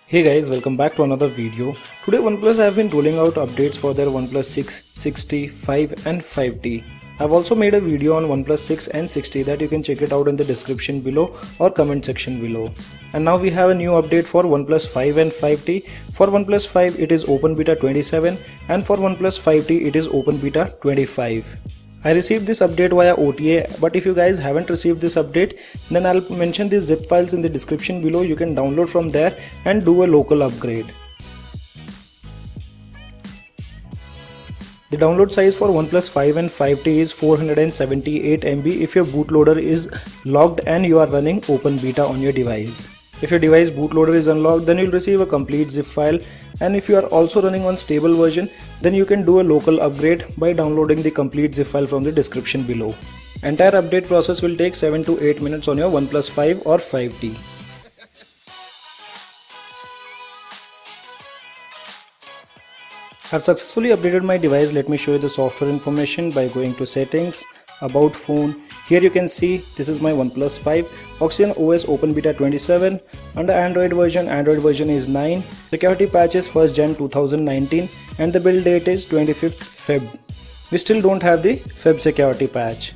Hey guys, welcome back to another video. Today OnePlus have been rolling out updates for their OnePlus 6, 60, 5 and 5T. I've also made a video on OnePlus 6 and 60 that you can check it out in the description below or comment section below. And now we have a new update for OnePlus 5 and 5T. For OnePlus 5 it is Open Beta 27 and for OnePlus 5T it is Open Beta 25. I received this update via OTA, but if you guys haven't received this update, then I'll mention the zip files in the description below. You can download from there and do a local upgrade. The download size for OnePlus 5 and 5T is 478 MB if your bootloader is locked and you are running Open Beta on your device. If your device bootloader is unlocked, then you'll receive a complete zip file, and if you are also running on stable version, then you can do a local upgrade by downloading the complete zip file from the description below. Entire update process will take 7 to 8 minutes on your OnePlus 5 or 5T. I've successfully updated my device. Let me show you the software information by going to settings, about phone. Here you can see this is my OnePlus 5, Oxygen OS Open Beta 27. Under Android version is 9. Security patch is 1st Jan 2019 and the build date is 25th Feb. We still don't have the Feb security patch.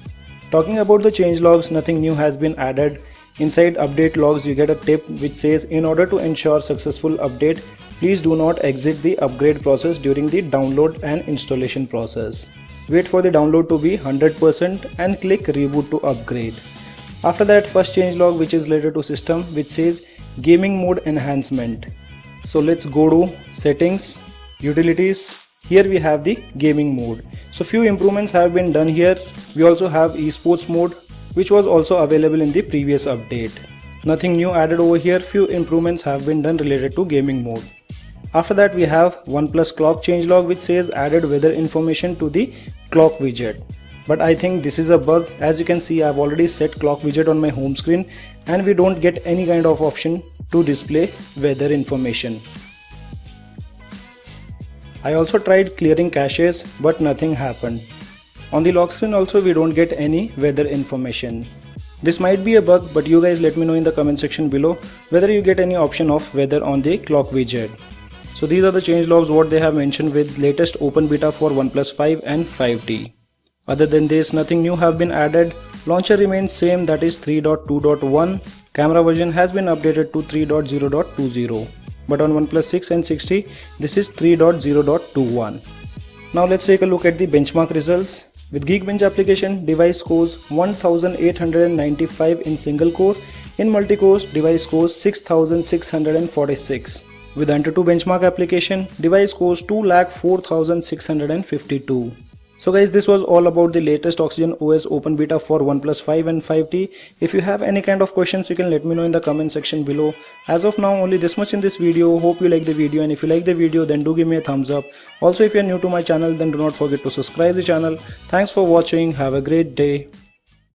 Talking about the change logs, nothing new has been added. Inside update logs you get a tip which says, in order to ensure successful update, please do not exit the upgrade process during the download and installation process. Wait for the download to be 100% and click reboot to upgrade. After that, first changelog which is related to system, which says gaming mode enhancement. So let's go to settings, utilities. Here we have the gaming mode. So few improvements have been done here. We also have esports mode, which was also available in the previous update. Nothing new added over here. Few improvements have been done related to gaming mode. After that we have Oneplus Clock changelog which says added weather information to the clock widget. But I think this is a bug. As you can see, I've already set clock widget on my home screen and we don't get any kind of option to display weather information. I also tried clearing caches but nothing happened. On the lock screen also we don't get any weather information. This might be a bug, but you guys let me know in the comment section below whether you get any option of weather on the clock widget. So these are the changelogs what they have mentioned with latest Open Beta for OnePlus 5 and 5T. Other than this, nothing new have been added. Launcher remains same, that is 3.2.1. Camera version has been updated to 3.0.20. But on OnePlus 6 and 60, this is 3.0.21. Now let's take a look at the benchmark results. With Geekbench application, device scores 1895 in single core. In multi-core, device scores 6646. With Antutu benchmark application, device scores 2,04,652. So guys, this was all about the latest Oxygen OS Open Beta for OnePlus 5 and 5T. If you have any kind of questions, you can let me know in the comment section below. As of now, only this much in this video. Hope you like the video, and if you like the video, then do give me a thumbs up. Also, if you are new to my channel, then do not forget to subscribe the channel. Thanks for watching. Have a great day.